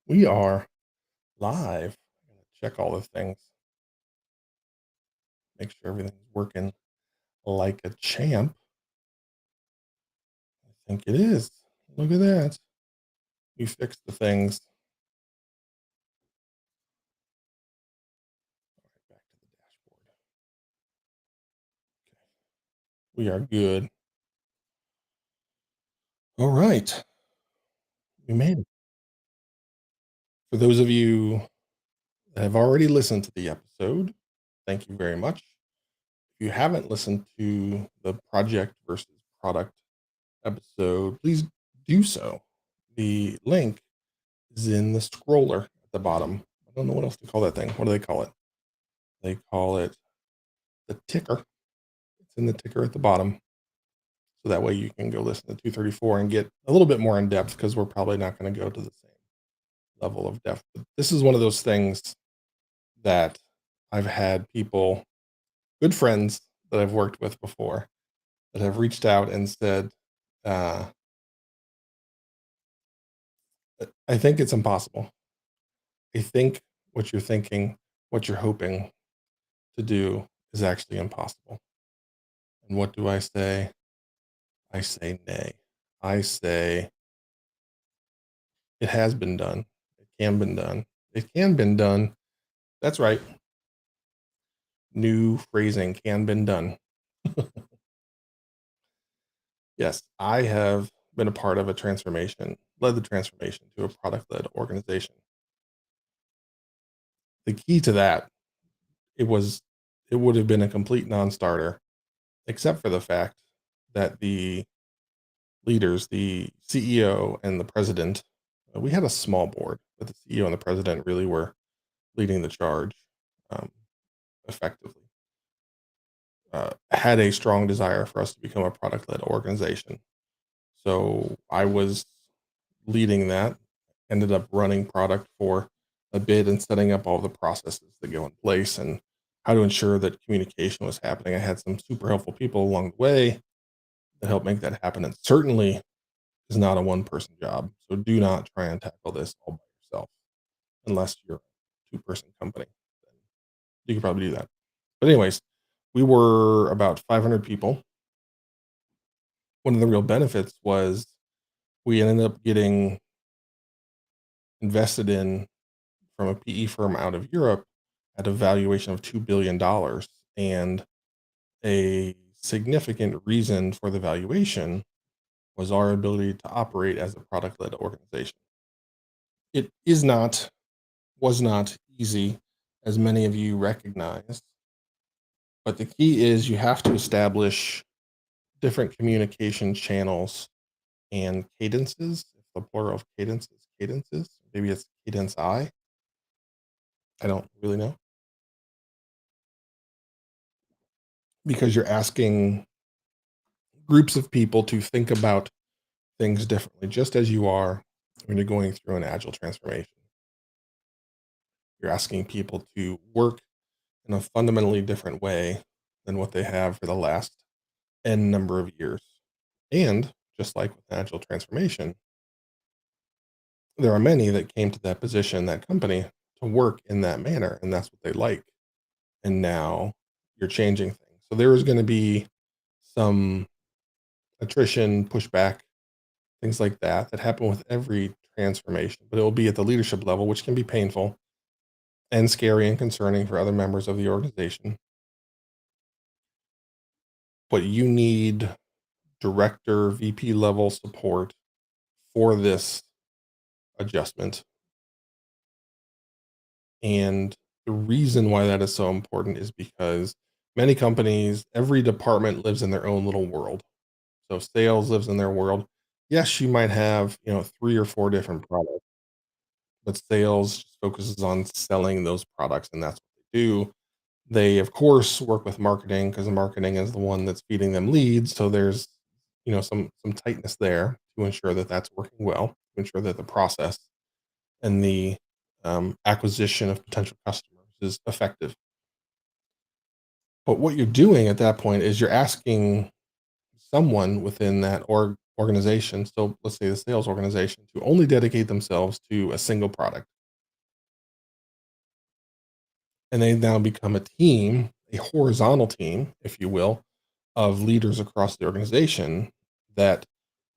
We are live. I'm gonna check all the things, make sure everything's working like a champ. I think it is. Look at that. We fixed the things. Back to the dashboard. We are good. All right. We made it. For those of you that have already listened to the episode, thank you very much. If you haven't listened to the project versus product episode, please do so. The link is in the scroller at the bottom. I don't know what else to call that thing. What do they call it? They call it the ticker. It's in the ticker at the bottom. So that way you can go listen to 234 and get a little bit more in depth because we're probably not going to go to the same level of depth. But this is one of those things that I've had people, good friends that I've worked with before, that have reached out and said, uh, I think it's impossible. I think what you're thinking, what you're hoping to do is actually impossible. And what do I say? I say nay. I say it has been done. It can been done. It can been done. That's right. New phrasing can been done. Yes, I have been a part of a transformation, led the transformation to a product led organization. The key to that, it would have been a complete non-starter, except for the fact that the leaders, the CEO and the president, we had a small board, but the CEO and the president really were leading the charge um, effectively. Had a strong desire for us to become a product led organization. So I was leading that, ended up running product for a bit and setting up all the processes that go in place and how to ensure that communication was happening. I had some super helpful people along the way that helped make that happen. And certainly is not a one person job. So do not try and tackle this all by yourself unless you're a two-person company. Then you could probably do that. But anyways, we were about 500 people. One of the real benefits was we ended up getting invested in from a PE firm out of Europe at a valuation of $2 billion. And a significant reason for the valuation was our ability to operate as a product led organization. It is not, was not easy, as many of you recognize, but the key is you have to establish different communication channels and cadences. If the plural of cadence is cadences, maybe it's cadence I don't really know, because you're asking groups of people to think about things differently, just as you are when you're going through an agile transformation. You're asking people to work in a fundamentally different way than what they have for the last N number of years. And just like with agile transformation, there are many that came to that position, that company, to work in that manner, and that's what they like. And now you're changing things. So there is going to be some attrition, pushback, things like that that happen with every transformation, but it will be at the leadership level, which can be painful and scary and concerning for other members of the organization. But you need director, VP level support for this adjustment. And the reason why that is so important is because many companies, every department lives in their own little world. So sales lives in their world. Yes, you might have, three or four different products, but sales just focuses on selling those products, and that's what they do. They, of course, work with marketing because the marketing is the one that's feeding them leads. So there's, some tightness there to ensure that that's working well, to ensure that the process and the acquisition of potential customers is effective. But what you're doing at that point is you're asking someone within that org organization, so let's say the sales organization, to only dedicate themselves to a single product. And they now become a team, a horizontal team, if you will, of leaders across the organization that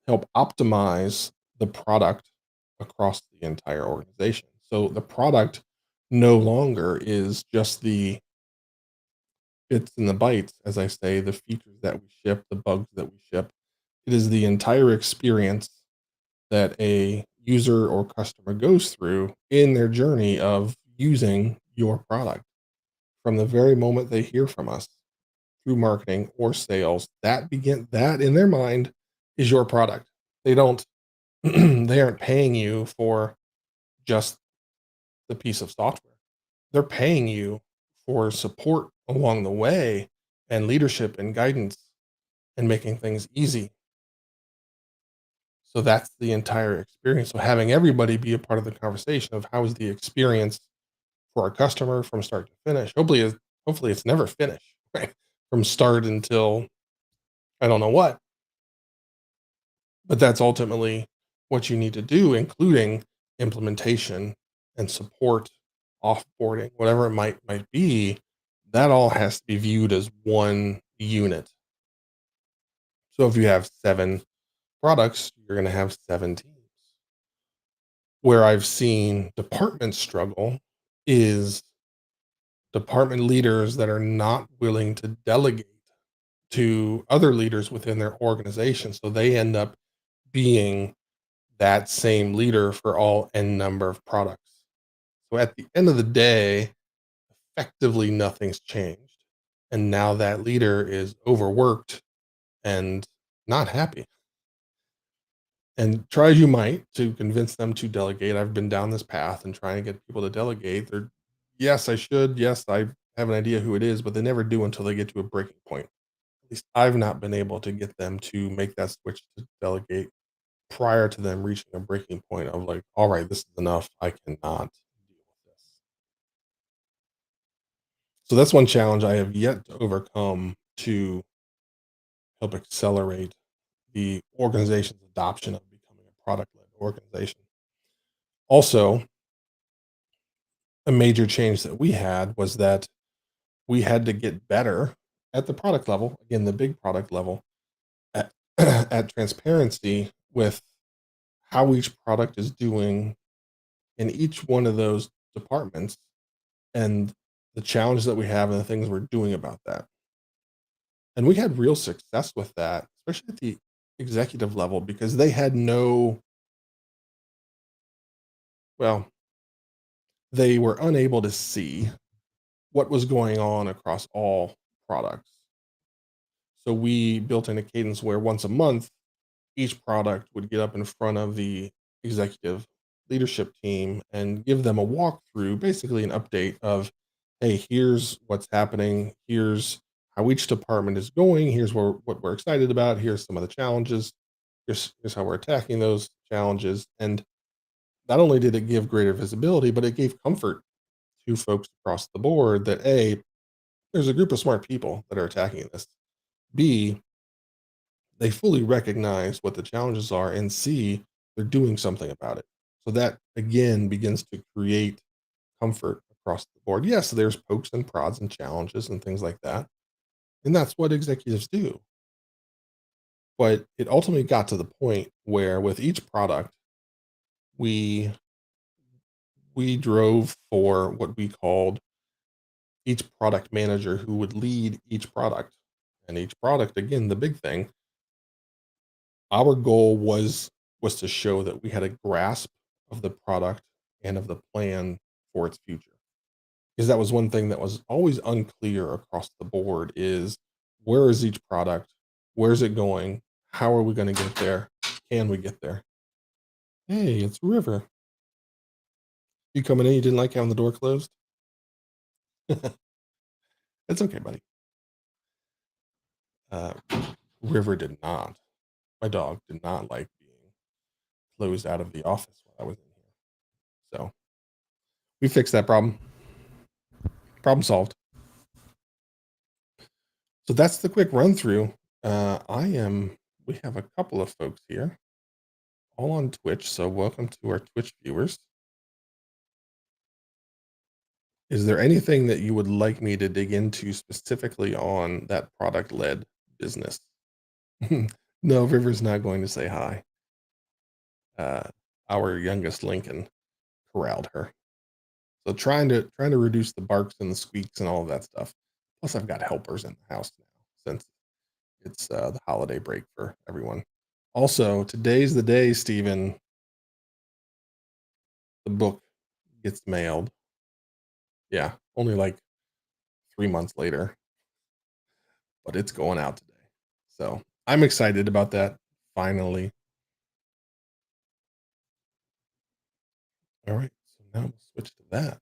help optimize the product across the entire organization. So the product no longer is just the bits and the bytes, as I say, the features that we ship, the bugs that we ship. It is the entire experience that a user or customer goes through in their journey of using your product. From the very moment they hear from us through marketing or sales, that in their mind is your product. They don't they aren't paying you for just the piece of software. They're paying you for support along the way and leadership and guidance and making things easy. So that's the entire experience. So having everybody be a part of the conversation of how is the experience for our customer from start to finish. Hopefully it's never finished, right? From start until I don't know what. But that's ultimately what you need to do, including implementation and support, offboarding, whatever it might be. That all has to be viewed as one unit. So if you have 7 products, you're going to have 7 teams. Where I've seen departments struggle is department leaders that are not willing to delegate to other leaders within their organization. So they end up being that same leader for all n number of products. So at the end of the day, effectively nothing's changed. And now that leader is overworked and not happy. And try as you might to convince them to delegate. I've been down this path and trying to get people to delegate. They're, yes, I should. Yes, I have an idea who it is, but they never do until they get to a breaking point. At least I've not been able to get them to make that switch to delegate prior to them reaching a breaking point of like, all right, this is enough. I cannot deal with this. So that's one challenge I have yet to overcome to help accelerate the organization's adoption of becoming a product led organization. Also, a major change that we had was that we had to get better at the product level, again, the big product level, at, at transparency with how each product is doing in each one of those departments and the challenges that we have and the things we're doing about that. And we had real success with that, especially at the executive level, because they had no, well, they were unable to see what was going on across all products. So we built in a cadence where once a month, each product would get up in front of the executive leadership team and give them a walkthrough, basically an update of, hey, here's what's happening. Here's how each department is going. Here's what we're excited about. Here's some of the challenges. Here's how we're attacking those challenges. And not only did it give greater visibility, but it gave comfort to folks across the board that A, there's a group of smart people that are attacking this. B, they fully recognize what the challenges are, and C, they're doing something about it. So that again begins to create comfort across the board. Yes, there's pokes and prods and challenges and things like that. And that's what executives do. But it ultimately got to the point where with each product, we we drove for what we called each product manager who would lead each product. And each product, again, the big thing, our goal was to show that we had a grasp of the product and of the plan for its future. Because that was one thing that was always unclear across the board is where is each product? Where's it going? How are we going to get there? Can we get there? Hey, it's River. You coming in? You didn't like having the door closed? It's okay, buddy. Uh, River did not. My dog did not like being closed out of the office while I was in here. So we fixed that problem. Problem solved. So that's the quick run through. I am We have a couple of folks here, all on Twitch. So, welcome to our Twitch viewers. Is there anything that you would like me to dig into specifically on that product led business? No, River's not going to say hi. Uh, our youngest Lincoln corralled her. So trying to reduce the barks and the squeaks and all of that stuff. Plus, I've got helpers in the house now since it's the holiday break for everyone. Also, today's the day, Stephen. The book gets mailed. Yeah, only like 3 months later, but it's going out today. So I'm excited about that. Finally. All right. So now we'll switch to that.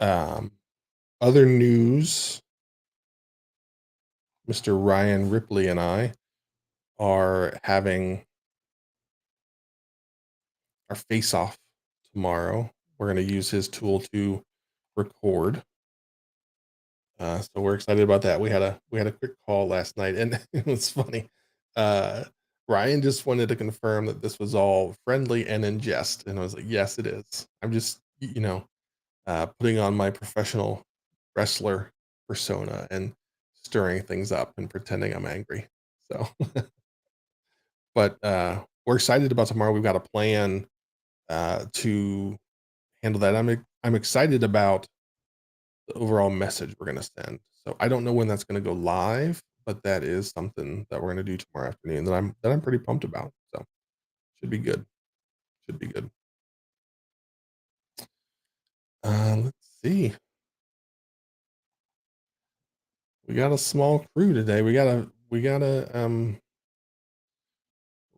Um, Other news, Mr. Ryan Ripley and I are having our face off tomorrow. We're going to use his tool to record. So we're excited about that. We had a quick call last night, and it was funny. Uh, Ryan just wanted to confirm that this was all friendly and in jest, and I was like, "Yes, it is." I'm just, putting on my professional wrestler persona and stirring things up and pretending I'm angry. So, but we're excited about tomorrow. We've got a plan to handle that. I'm excited about the overall message we're going to send. So I don't know when that's going to go live, but that is something that we're going to do tomorrow afternoon that I'm pretty pumped about. So should be good. Should be good. Let's see. We got a small crew today. We gotta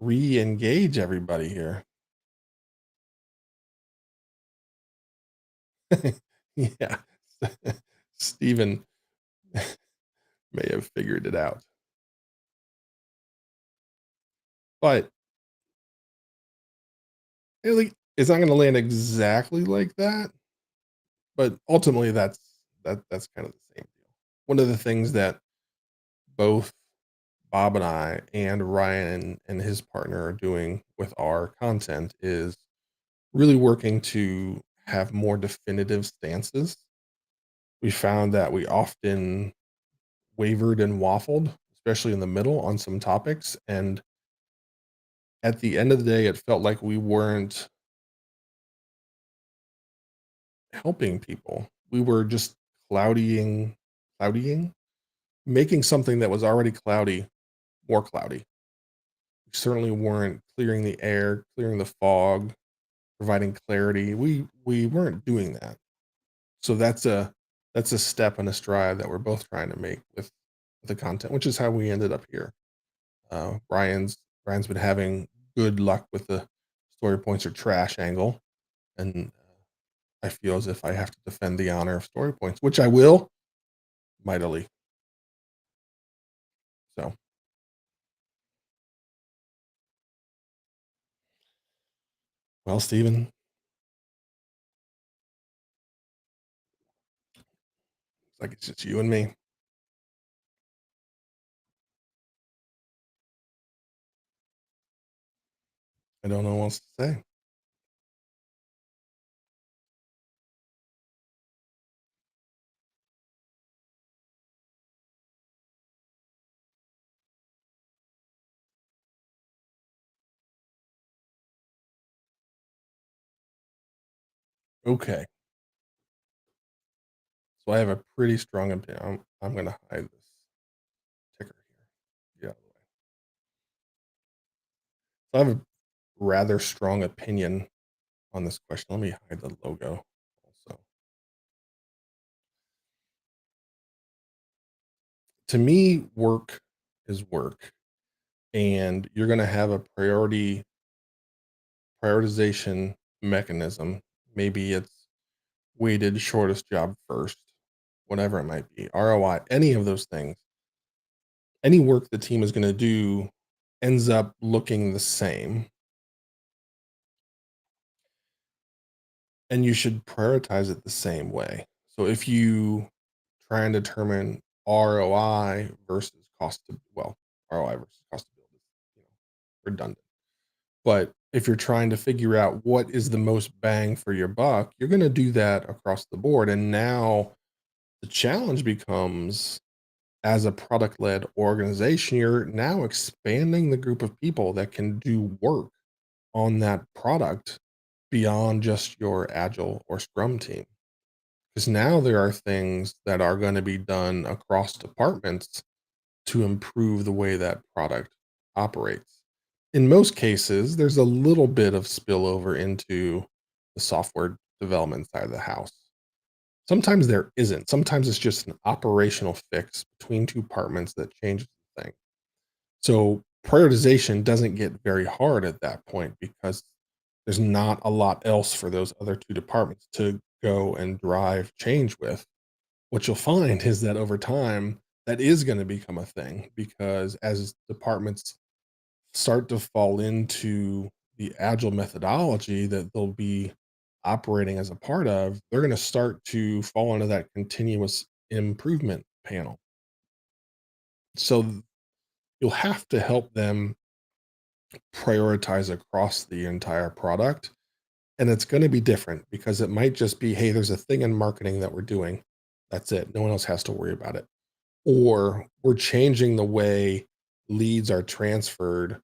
re-engage everybody here. Yeah. Stephen may have figured it out. But it's not gonna land exactly like that, but ultimately that's kind of the same deal. One of the things that both Bob and I and Ryan and his partner are doing with our content is really working to have more definitive stances. We found that we often wavered and waffled, especially in the middle on some topics. And at the end of the day, it felt like we weren't helping people. We were just cloudying, making something that was already cloudy more cloudy. We certainly weren't clearing the air, clearing the fog, providing clarity. We weren't doing that. So that's a step and a stride that we're both trying to make with the content, which is how we ended up here. Ryan's been having good luck with the story points or trash angle, and I feel as if I have to defend the honor of story points, which I will mightily. So, well, Stephen, it's like it's just you and me. I don't know what else to say. Okay, so I have a pretty strong opinion. I'm going to hide this ticker here. Yeah, so I have a rather strong opinion on this question. Let me hide the logo also. To me, work is work, and you're going to have a prioritization mechanism. Maybe it's weighted shortest job first, whatever it might be, ROI, any of those things. Any work the team is going to do ends up looking the same, and you should prioritize it the same way. So if you try and determine ROI versus cost to, well, ROI versus cost to build is, you know, redundant. But if you're trying to figure out what is the most bang for your buck, you're going to do that across the board. And now the challenge becomes, as a product led organization, you're now expanding the group of people that can do work on that product beyond just your agile or scrum team. Because now there are things that are going to be done across departments to improve the way that product operates. In most cases, there's a little bit of spillover into the software development side of the house. Sometimes there isn't. Sometimes it's just an operational fix between two departments that changes the thing. So prioritization doesn't get very hard at that point because there's not a lot else for those other two departments to go and drive change with. What you'll find is that over time, that is going to become a thing because as departments start to fall into the agile methodology that they'll be operating as a part of, they're going to start to fall into that continuous improvement panel. So you'll have to help them prioritize across the entire product. And it's going to be different because it might just be, hey, there's a thing in marketing that we're doing. That's it. No one else has to worry about it. Or we're changing the way leads are transferred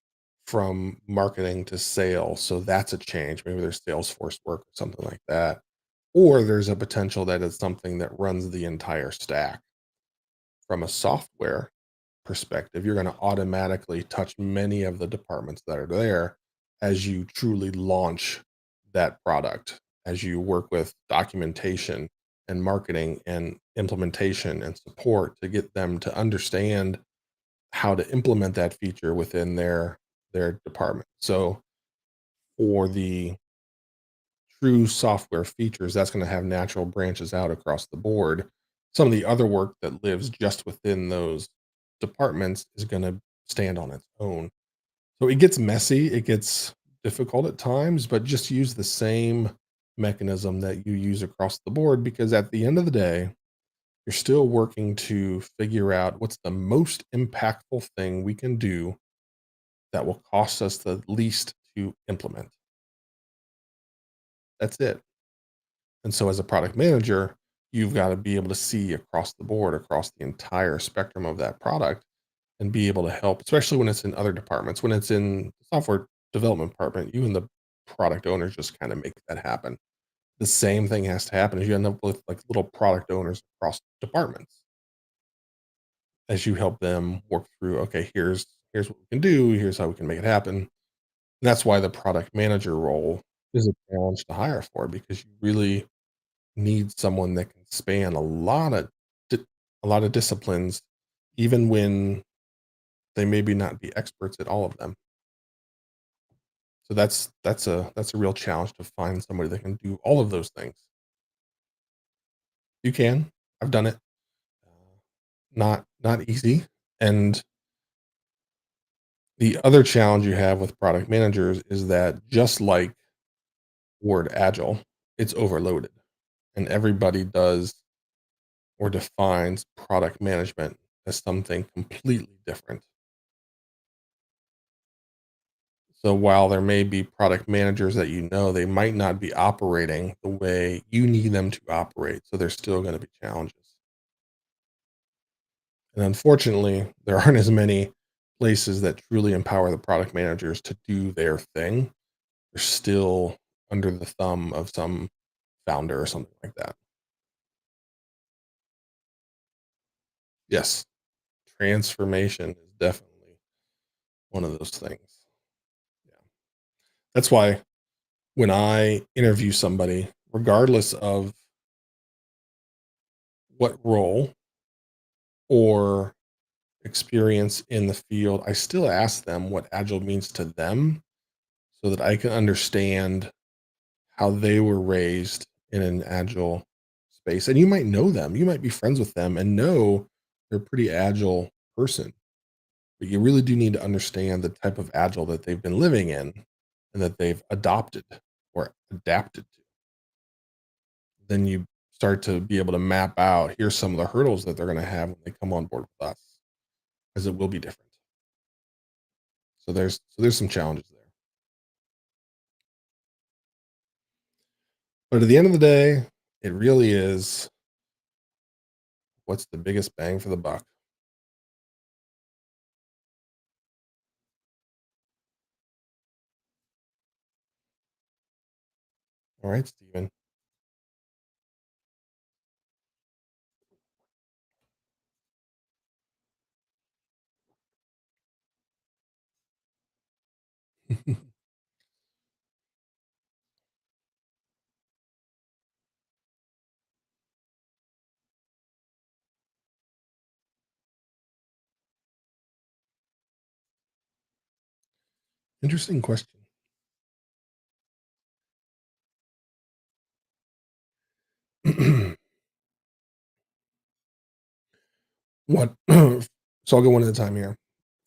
from marketing to sales. So that's a change. Maybe there's Salesforce work or something like that. Or there's a potential that it's something that runs the entire stack. From a software perspective, you're going to automatically touch many of the departments that are there as you truly launch that product, as you work with documentation and marketing and implementation and support to get them to understand how to implement that feature within their department. So for the true software features, that's going to have natural branches out across the board. Some of the other work that lives just within those departments is going to stand on its own. So it gets messy, it gets difficult at times, but just use the same mechanism that you use across the board because at the end of the day, you're still working to figure out what's the most impactful thing we can do that will cost us the least to implement. That's it. And so as a product manager, you've got to be able to see across the board, across the entire spectrum of that product and be able to help, especially when it's in other departments. When it's in the software development department, you and the product owners just kind of make that happen. The same thing has to happen as you end up with like little product owners across departments as you help them work through, okay, here's what we can do, here's how we can make it happen. And that's why the product manager role is a challenge to hire for because you really need someone that can span di- a lot of disciplines, even when they maybe not be experts at all of them. So that's a real challenge to find somebody that can do all of those things. You can. I've done it. Not easy. And the other challenge you have with product managers is that just like word agile, it's overloaded, and everybody does or defines product management as something completely different. So while there may be product managers that you know, they might not be operating the way you need them to operate. So there's still going to be challenges. And unfortunately, there aren't as many places that truly empower the product managers to do their thing. They're still under the thumb of some founder or something like that. Yes, transformation is definitely one of those things. Yeah. That's why when I interview somebody, regardless of what role or experience in the field, I still ask them what agile means to them so that I can understand how they were raised in an agile space. And you might know them, you might be friends with them and know they're a pretty agile person, but you really do need to understand the type of agile that they've been living in and that they've adopted or adapted to. Then you start to be able to map out here's some of the hurdles that they're going to have when they come on board with us, because it will be different. So there's some challenges there. But at the end of the day, it really is what's the biggest bang for the buck. All right, Stephen. Interesting question. What so I'll go one at a time here.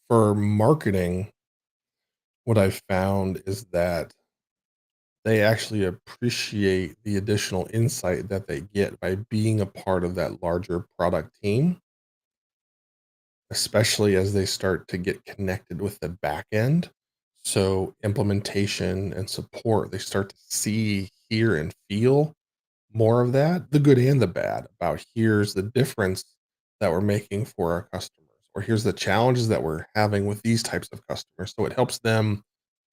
For marketing, what I've found is that they actually appreciate the additional insight that they get by being a part of that larger product team, especially as they start to get connected with the back end. So implementation and support, they start to see, hear, and feel more of that, the good and the bad, about here's the difference that we're making for our customers, or here's the challenges that we're having with these types of customers. So it helps them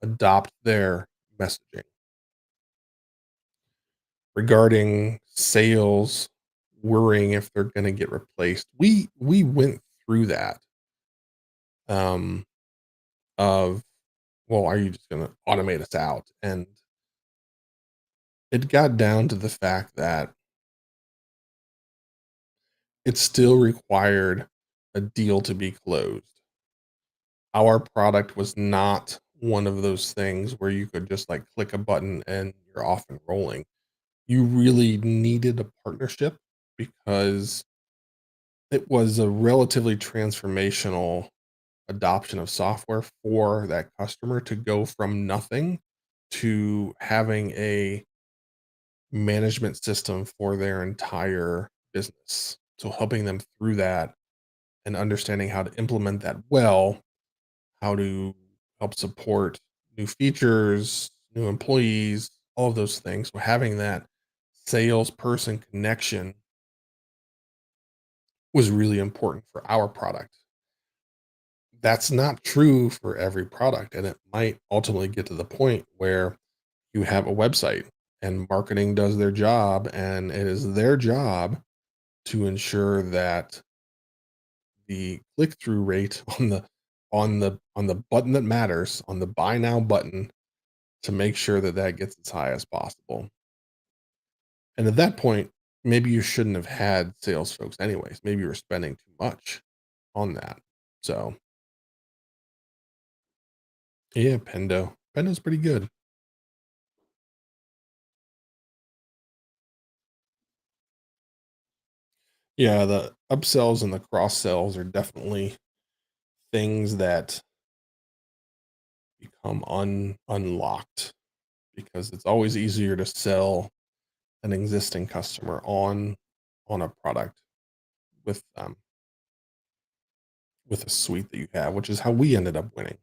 adopt their messaging. Regarding sales, worrying if they're going to get replaced, we went through that um of, well, are you just going to automate us out? And it got down to the fact that it still required a deal to be closed. Our product was not one of those things where you could just like click a button and you're off and rolling. You really needed a partnership because it was a relatively transformational adoption of software for that customer to go from nothing to having a management system for their entire business. So helping them through that and understanding how to implement that well, how to help support new features, new employees, all of those things. So having that salesperson connection was really important for our product. That's not true for every product. And it might ultimately get to the point where you have a website and marketing does their job, and it is their job to ensure that the click-through rate on the button that matters, on the buy now button, to make sure that that gets as high as possible. And at that point, maybe you shouldn't have had sales folks anyways. Maybe you were spending too much on that. So, yeah, Pendo. Pendo's pretty good. Yeah, the upsells and the cross sells are definitely things that become unlocked because it's always easier to sell an existing customer on a product with with a suite that you have, which is how we ended up winning.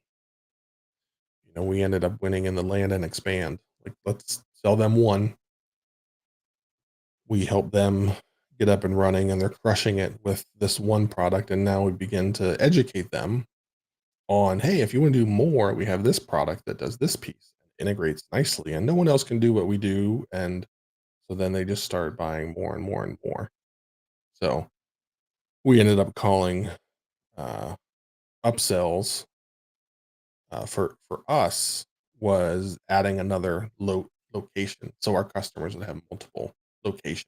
We ended up winning in the land and expand. Like, let's sell them one. We help them get up and running, and they're crushing it with this one product. And now we begin to educate them on, hey, if you want to do more, we have this product that does this piece, integrates nicely, and no one else can do what we do. And so then they just start buying more and more and more. So we ended up calling uh, upsells for us was adding another location, so our customers would have multiple locations,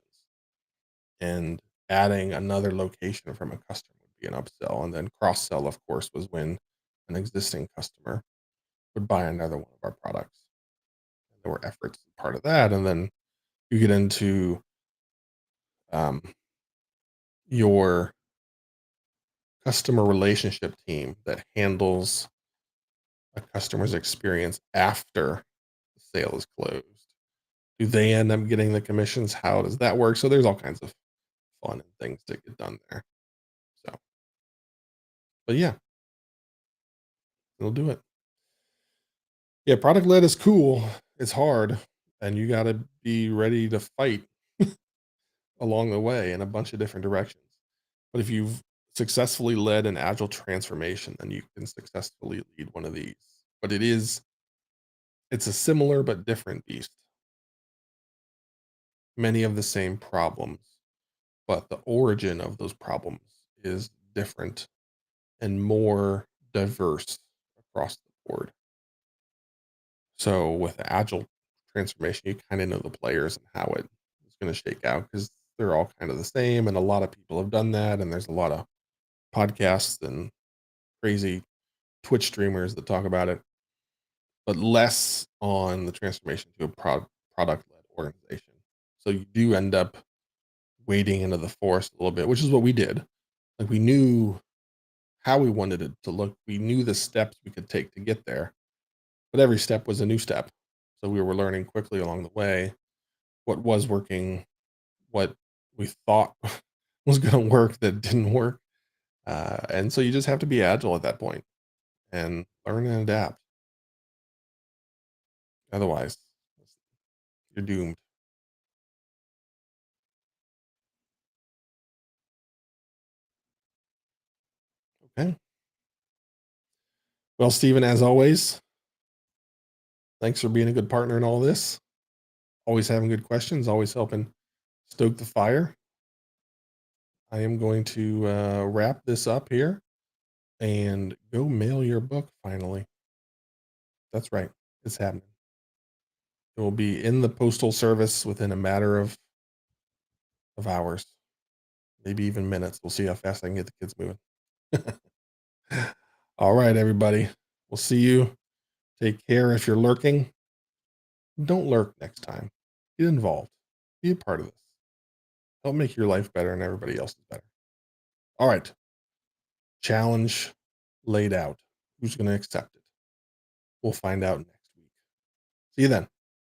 and adding another location from a customer would be an upsell, and then cross sell, of course, was when an existing customer would buy another one of our products. There were efforts as part of that, and then you get into um, your customer relationship team that handles a customer's experience after the sale is closed. Do they end up getting the commissions? How does that work? So there's all kinds of fun and things to get done there. So, but yeah, it'll do it. Yeah, product led is cool. It's hard, and you got to be ready to fight along the way in a bunch of different directions. But if you've successfully led an agile transformation, then you can successfully lead one of these. But it's a similar but different beast. Many of the same problems, but the origin of those problems is different and more diverse across the board. So with agile transformation, you kind of know the players and how it is going to shake out because they're all kind of the same, and a lot of people have done that. And there's a lot of podcasts and crazy Twitch streamers that talk about it, but less on the transformation to a product led organization. So you do end up wading into the forest a little bit, which is what we did. Like we knew how we wanted it to look. We knew the steps we could take to get there, but every step was a new step. So we were learning quickly along the way what was working, what we thought was going to work that didn't work. And so you just have to be agile at that point and learn and adapt. Otherwise, you're doomed. Okay. Well, Stephen, as always, thanks for being a good partner in all this. Always having good questions, always helping stoke the fire. I am going to wrap this up here and go mail your book finally. That's right. It's happening. It will be in the postal service within a matter of hours, maybe even minutes. We'll see how fast I can get the kids moving. All right, everybody. We'll see you. Take care. If you're lurking, don't lurk next time. Get involved. Be a part of this. Help make your life better and everybody else's better. All right. Challenge laid out. Who's going to accept it? We'll find out next week. See you then.